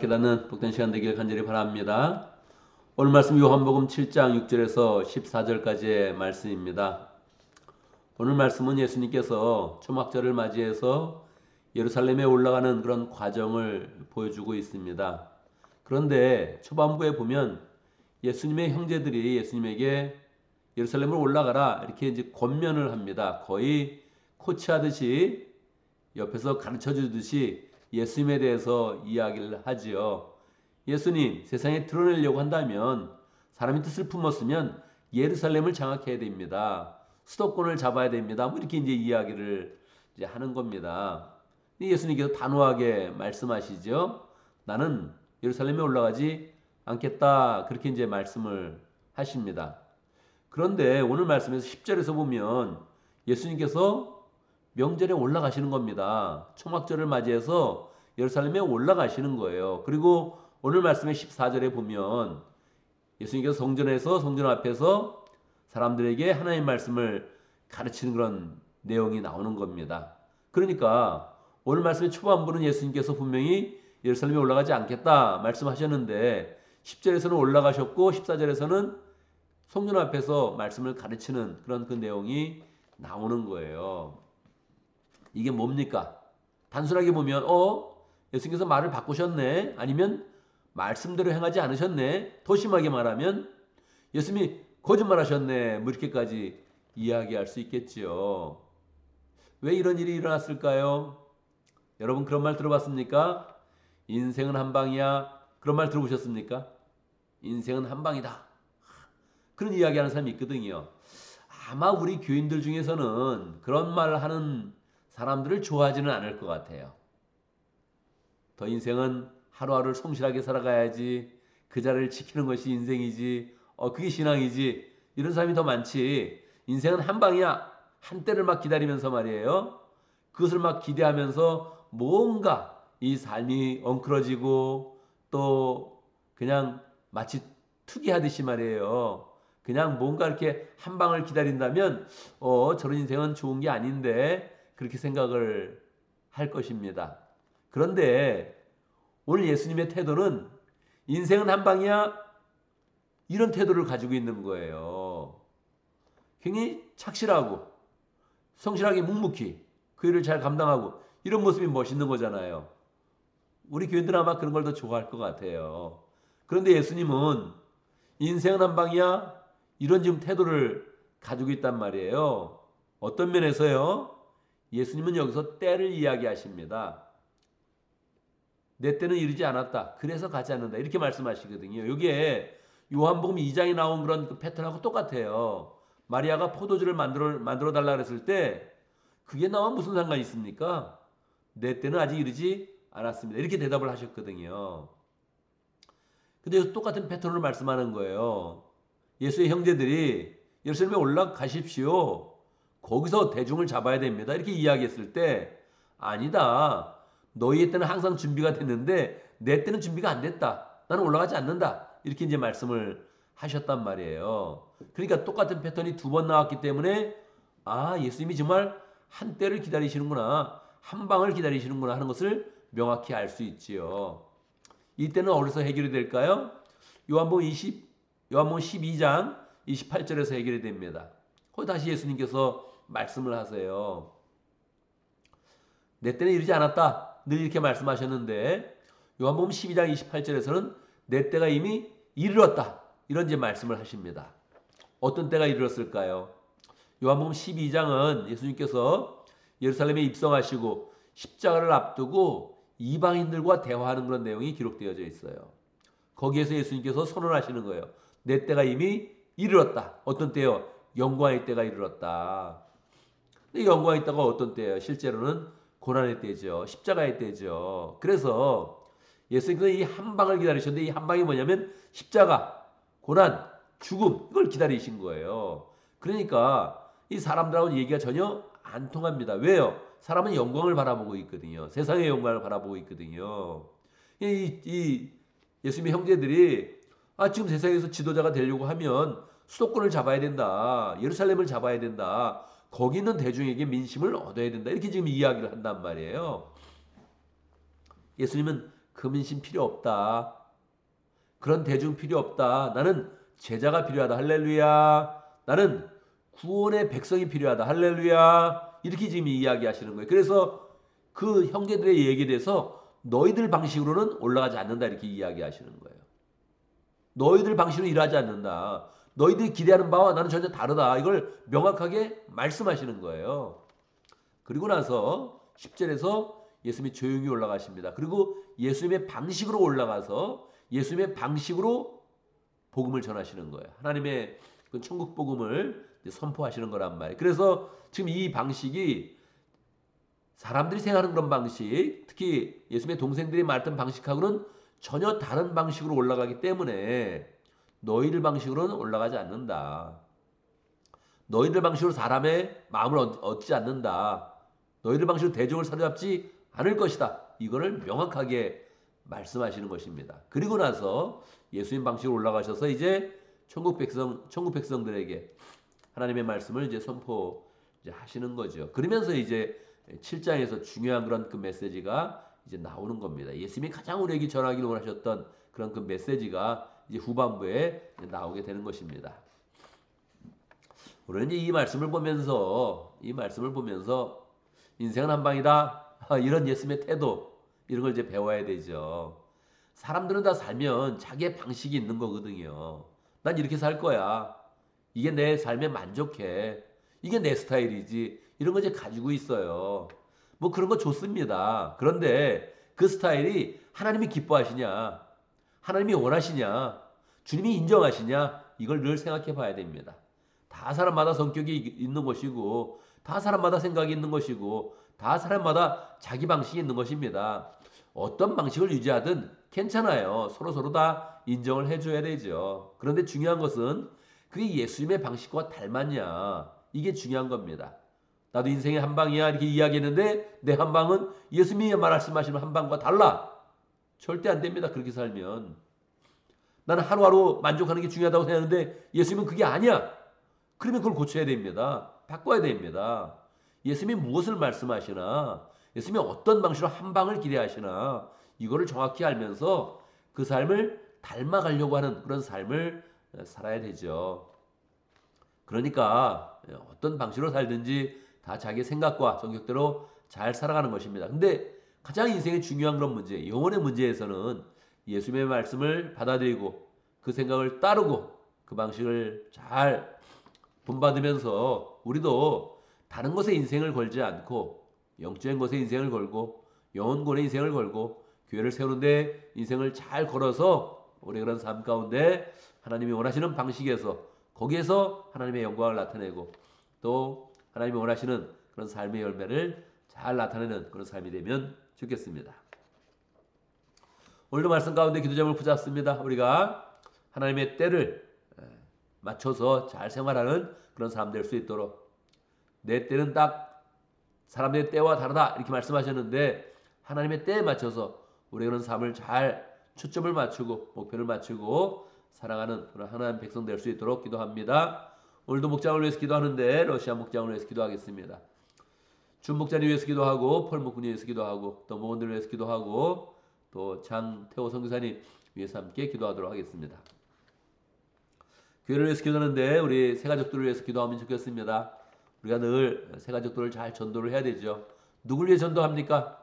깨닫는 복된 시간 되길 간절히 바랍니다. 오늘 말씀 요한복음 7장 6절에서 14절까지의 말씀입니다. 오늘 말씀은 예수님께서 초막절을 맞이해서 예루살렘에 올라가는 그런 과정을 보여주고 있습니다. 그런데 초반부에 보면 예수님의 형제들이 예수님에게 예루살렘을 올라가라 이렇게 이제 권면을 합니다. 거의 코치하듯이 옆에서 가르쳐 주듯이 예수님에 대해서 이야기를 하지요. 예수님, 세상에 드러내려고 한다면 사람이 뜻을 품었으면 예루살렘을 장악해야 됩니다. 수도권을 잡아야 됩니다. 뭐 이렇게 이제 이야기를 이제 하는 겁니다. 예수님께서 단호하게 말씀하시죠. 나는 예루살렘에 올라가지 않겠다. 그렇게 이제 말씀을 하십니다. 그런데 오늘 말씀에서 10절에서 보면 예수님께서 명절에 올라가시는 겁니다. 초막절을 맞이해서 예루살렘에 올라가시는 거예요. 그리고 오늘 말씀의 14절에 보면 예수님께서 성전 앞에서 사람들에게 하나님의 말씀을 가르치는 그런 내용이 나오는 겁니다. 그러니까 오늘 말씀의 초반부는 예수님께서 분명히 예루살렘에 올라가지 않겠다 말씀하셨는데 10절에서는 올라가셨고 14절에서는 성전 앞에서 말씀을 가르치는 그런 그 내용이 나오는 거예요. 이게 뭡니까? 단순하게 보면 예수님께서 말을 바꾸셨네. 아니면 말씀대로 행하지 않으셨네. 더 심하게 말하면 예수님이 거짓말하셨네. 뭐 이렇게까지 이야기할 수 있겠지요. 왜 이런 일이 일어났을까요? 여러분 그런 말 들어봤습니까? 인생은 한 방이야. 그런 말 들어보셨습니까? 인생은 한 방이다. 그런 이야기하는 사람이 있거든요. 아마 우리 교인들 중에서는 그런 말을 하는 사람들을 좋아하지는 않을 것 같아요. 더 인생은 하루하루를 성실하게 살아가야지. 그 자리를 지키는 것이 인생이지. 그게 신앙이지. 이런 사람이 더 많지. 인생은 한 방이야. 한때를 막 기다리면서 말이에요. 그것을 막 기대하면서 뭔가 이 삶이 엉클어지고 또 그냥 마치 투기하듯이 말이에요. 그냥 뭔가 이렇게 한 방을 기다린다면 저런 인생은 좋은 게 아닌데 그렇게 생각을 할 것입니다. 그런데 오늘 예수님의 태도는 인생은 한 방이야 이런 태도를 가지고 있는 거예요. 굉장히 착실하고 성실하게 묵묵히 그 일을 잘 감당하고 이런 모습이 멋있는 거잖아요. 우리 교인들은 아마 그런 걸 더 좋아할 것 같아요. 그런데 예수님은 인생은 한 방이야 이런 지금 태도를 가지고 있단 말이에요. 어떤 면에서요? 예수님은 여기서 때를 이야기하십니다. 내 때는 이르지 않았다. 그래서 가지 않는다. 이렇게 말씀하시거든요. 여기에 요한복음 2장에 나온 그런 그 패턴하고 똑같아요. 마리아가 포도주를 만들어 달라 그랬을 때 그게 나와 무슨 상관이 있습니까? 내 때는 아직 이르지 않았습니다. 이렇게 대답을 하셨거든요. 근데 똑같은 패턴으로 말씀하는 거예요. 예수의 형제들이 예루살렘에 올라가십시오. 거기서 대중을 잡아야 됩니다. 이렇게 이야기했을 때 아니다. 너희의 때는 항상 준비가 됐는데 내 때는 준비가 안 됐다. 나는 올라가지 않는다. 이렇게 이제 말씀을 하셨단 말이에요. 그러니까 똑같은 패턴이 두 번 나왔기 때문에 예수님이 정말 한 때를 기다리시는구나. 한 방을 기다리시는구나 하는 것을 명확히 알 수 있지요. 이 때는 어디서 해결이 될까요? 요한복음 12장 28절에서 해결이 됩니다. 거기 다시 예수님께서 말씀을 하세요. 내 때는 이르지 않았다. 늘 이렇게 말씀하셨는데 요한복음 12장 28절에서는 내 때가 이미 이르렀다. 이런 이제 말씀을 하십니다. 어떤 때가 이르렀을까요? 요한복음 12장은 예수님께서 예루살렘에 입성하시고 십자가를 앞두고 이방인들과 대화하는 그런 내용이 기록되어져 있어요. 거기에서 예수님께서 선언하시는 거예요. 내 때가 이미 이르렀다. 어떤 때요? 영광의 때가 이르렀다. 근데 영광의 때가 어떤 때예요? 실제로는 고난의 때죠. 십자가의 때죠. 그래서 예수님께서 이 한 방을 기다리셨는데 이 한 방이 뭐냐면 십자가, 고난, 죽음 이걸 기다리신 거예요. 그러니까 이 사람들하고 얘기가 전혀 안 통합니다. 왜요? 사람은 영광을 바라보고 있거든요. 세상의 영광을 바라보고 있거든요. 이 예수님의 형제들이 지금 세상에서 지도자가 되려고 하면 수도권을 잡아야 된다. 예루살렘을 잡아야 된다. 거기 있는 대중에게 민심을 얻어야 된다. 이렇게 지금 이야기를 한단 말이에요. 예수님은 그 민심 필요 없다. 그런 대중 필요 없다. 나는 제자가 필요하다. 할렐루야. 나는 구원의 백성이 필요하다. 할렐루야. 이렇게 지금 이야기하시는 거예요. 그래서 그 형제들의 얘기에 대해서 너희들 방식으로는 올라가지 않는다. 이렇게 이야기하시는 거예요. 너희들 방식으로 일하지 않는다. 너희들이 기대하는 바와 나는 전혀 다르다. 이걸 명확하게 말씀하시는 거예요. 그리고 나서 10절에서 예수님이 조용히 올라가십니다. 그리고 예수님의 방식으로 올라가서 예수님의 방식으로 복음을 전하시는 거예요. 하나님의 그 천국 복음을 선포하시는 거란 말이에요. 그래서 지금 이 방식이 사람들이 생각하는 그런 방식, 특히 예수님의 동생들이 말했던 방식하고는 전혀 다른 방식으로 올라가기 때문에 너희들 방식으로는 올라가지 않는다. 너희들 방식으로 사람의 마음을 얻지 않는다. 너희들 방식으로 대중을 사로잡지 않을 것이다. 이거를 명확하게 말씀하시는 것입니다. 그리고 나서 예수님 방식으로 올라가셔서 이제 천국 백성들에게 하나님의 말씀을 이제 선포 하시는 거죠. 그러면서 이제 7장에서 중요한 그런 그 메시지가 이제 나오는 겁니다. 예수님이 가장 우리에게 전하기를 원하셨던 그런 그 메시지가 이제 후반부에 나오게 되는 것입니다. 우리는 이제 이 말씀을 보면서 인생은 한 방이다. 이런 예수님의 태도 이런 걸 이제 배워야 되죠. 사람들은 다 살면 자기의 방식이 있는 거거든요. 난 이렇게 살 거야. 이게 내 삶에 만족해. 이게 내 스타일이지. 이런 거 이제 가지고 있어요. 뭐 그런 거 좋습니다. 그런데 그 스타일이 하나님이 기뻐하시냐? 하나님이 원하시냐? 주님이 인정하시냐? 이걸 늘 생각해 봐야 됩니다. 다 사람마다 성격이 있는 것이고 다 사람마다 생각이 있는 것이고 다 사람마다 자기 방식이 있는 것입니다. 어떤 방식을 유지하든 괜찮아요. 서로 다 인정을 해줘야 되죠. 그런데 중요한 것은 그게 예수님의 방식과 닮았냐. 이게 중요한 겁니다. 나도 인생의 한 방이야 이렇게 이야기했는데 내 한 방은 예수님이 말씀하시는 한 방과 달라. 절대 안 됩니다. 그렇게 살면. 나는 하루하루 만족하는 게 중요하다고 생각하는데 예수님은 그게 아니야. 그러면 그걸 고쳐야 됩니다. 바꿔야 됩니다. 예수님이 무엇을 말씀하시나, 예수님이 어떤 방식으로 한 방을 기대하시나, 이거를 정확히 알면서 그 삶을 닮아가려고 하는 그런 삶을 살아야 되죠. 그러니까 어떤 방식으로 살든지 다 자기 생각과 성격대로 잘 살아가는 것입니다. 근데 가장 인생의 중요한 그런 문제, 영혼의 문제에서는 예수님의 말씀을 받아들이고 그 생각을 따르고 그 방식을 잘 본받으면서 우리도 다른 것에 인생을 걸지 않고 영적인 것에 인생을 걸고 영혼권의 인생을 걸고 교회를 세우는데 인생을 잘 걸어서 우리 그런 삶 가운데 하나님이 원하시는 방식에서 거기에서 하나님의 영광을 나타내고 또 하나님이 원하시는 그런 삶의 열매를 잘 나타내는 그런 삶이 되면 좋겠습니다. 오늘도 말씀 가운데 기도 제목을 붙잡습니다. 우리가 하나님의 때를 맞춰서 잘 생활하는 그런 사람 될 수 있도록 내 때는 딱 사람들의 때와 다르다 이렇게 말씀하셨는데 하나님의 때에 맞춰서 우리 그런 삶을 잘 초점을 맞추고 목표를 맞추고 살아가는 그런 하나님 백성 될 수 있도록 기도합니다. 오늘도 목장을 위해서 기도하는데 러시아 목장을 위해서 기도하겠습니다. 준 목자님 위해서 기도하고 펄 목군이 위해서 기도하고 또 모원들 위해서 기도하고 또 장태호 선교사님 위해서 함께 기도하도록 하겠습니다. 교회를 위해서 기도하는데 우리 새가족들을 위해서 기도하면 좋겠습니다. 우리가 늘 새가족들을 잘 전도를 해야 되죠. 누굴 위해 전도합니까?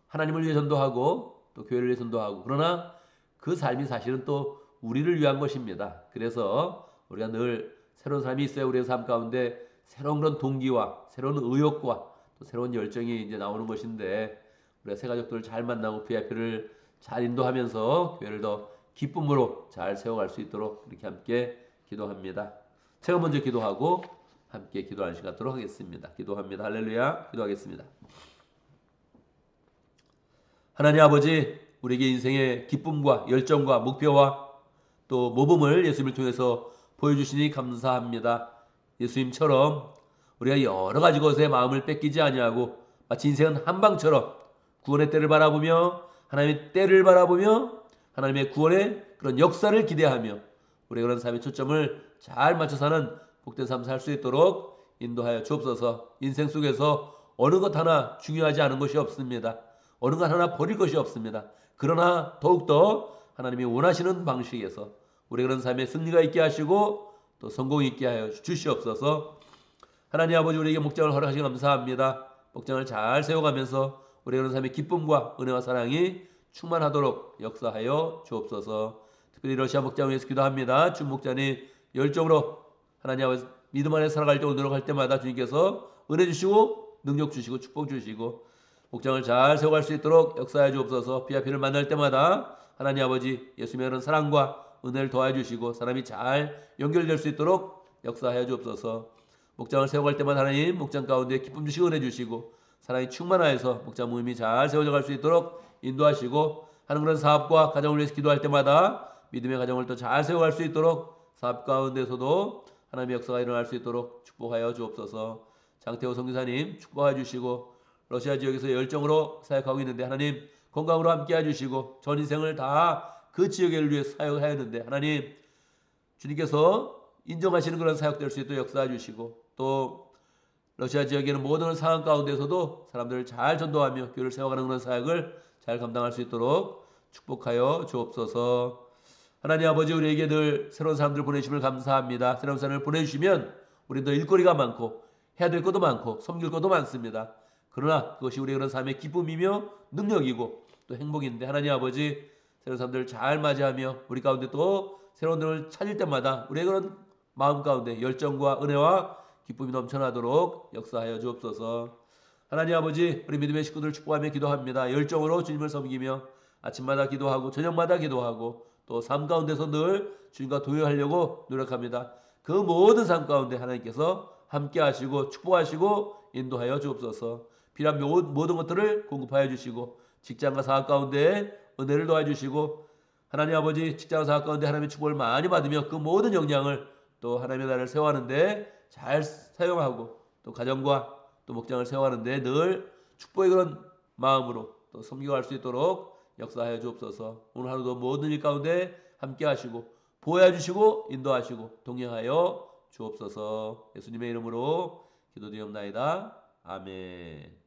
하나님을 위해 전도하고 또 교회를 위해 전도하고 그러나 그 삶이 사실은 또 우리를 위한 것입니다. 그래서 우리가 늘 새로운 삶이 있어야 우리의 삶 가운데 새로운 그런 동기와 새로운 의욕과 또 새로운 열정이 이제 나오는 것인데 우리가 새가족들을 잘 만나고 VIP를 잘 인도하면서 교회를 더 기쁨으로 잘 세워갈 수 있도록 이렇게 함께 기도합니다. 제가 먼저 기도하고 함께 기도하는 시간 갖도록 하겠습니다. 기도합니다. 할렐루야. 기도하겠습니다. 하나님 아버지, 우리에게 인생의 기쁨과 열정과 목표와 또 모범을 예수님을 통해서 보여주시니 감사합니다. 예수님처럼 우리가 여러 가지 것에 마음을 뺏기지 아니하고 마치 인생은 한방처럼 구원의 때를 바라보며 하나님의 때를 바라보며 하나님의 구원의 그런 역사를 기대하며 우리의 그런 삶의 초점을 잘 맞춰 사는 복된 삶 살 수 있도록 인도하여 주옵소서. 인생 속에서 어느 것 하나 중요하지 않은 것이 없습니다. 어느 것 하나 버릴 것이 없습니다. 그러나 더욱더 하나님이 원하시는 방식에서 우리 그런 삶에 승리가 있게 하시고 또 성공이 있게 하여 주시옵소서. 하나님 아버지, 우리에게 목장을 허락하시 감사합니다. 목장을 잘 세워가면서 우리 그런 삶의 기쁨과 은혜와 사랑이 충만하도록 역사하여 주옵소서. 특별히 러시아 목장을 위해서 기도합니다. 준 목장이 열정으로 하나님 아버지 믿음 안에 살아갈 때 노력할 때마다 주님께서 은혜 주시고 능력 주시고 축복 주시고 목장을 잘 세워갈 수 있도록 역사해 주옵소서. 비아피를 만날 때마다 하나님 아버지 예수님의 그런 사랑과 은혜를 도와주시고 사람이 잘 연결될 수 있도록 역사하여 주옵소서. 목장을 세워갈 때마다 하나님 목장 가운데 기쁨 주시고 은혜 주시고 사랑이 충만하여서 목장 모임이 잘 세워져 갈 수 있도록 인도하시고 하는 그런 사업과 가정을 위해서 기도할 때마다 믿음의 가정을 또 잘 세워갈 수 있도록 사업 가운데서도 하나님의 역사가 일어날 수 있도록 축복하여 주옵소서. 장태호 선교사님 축복해 주시고 러시아 지역에서 열정으로 사역하고 있는데 하나님 건강으로 함께 해주시고 전 인생을 다 그 지역을 위해 사역하였는데 하나님 주님께서 인정하시는 그런 사역 될 수 있도록 역사해 주시고 또 러시아 지역에는 모든 상황 가운데서도 사람들을 잘 전도하며 교회를 세워가는 그런 사역을 잘 감당할 수 있도록 축복하여 주옵소서. 하나님 아버지, 우리에게 늘 새로운 사람들을 보내주심을 감사합니다. 새로운 사람을 보내주시면 우리도 일거리가 많고 해야 될 것도 많고 섬길 것도 많습니다. 그러나 그것이 우리의 그런 삶의 기쁨이며 능력이고 또 행복인데 하나님 아버지, 새로운 사람들을 잘 맞이하며 우리 가운데 또 새로운 분을 찾을 때마다 우리의 그런 마음 가운데 열정과 은혜와 기쁨이 넘쳐나도록 역사하여 주옵소서. 하나님 아버지, 우리 믿음의 식구들 축복하며 기도합니다. 열정으로 주님을 섬기며 아침마다 기도하고 저녁마다 기도하고 또 삶 가운데서 늘 주님과 동행하려고 노력합니다. 그 모든 삶 가운데 하나님께서 함께 하시고 축복하시고 인도하여 주옵소서. 필요한 모든 것들을 공급하여 주시고 직장과 사업 가운데 은혜를 도와주시고 하나님 아버지 직장과 사업 가운데 하나님의 축복을 많이 받으며 그 모든 역량을 또 하나님의 나라를 세워가는데 잘 사용하고 또 가정과 또 목장을 세워가는데 늘 축복의 그런 마음으로 또 섬겨갈 수 있도록 역사하여 주옵소서. 오늘 하루도 모든 일 가운데 함께 하시고 보호해 주시고 인도하시고 동행하여 주옵소서. 예수님의 이름으로 기도드리옵나이다. 아멘.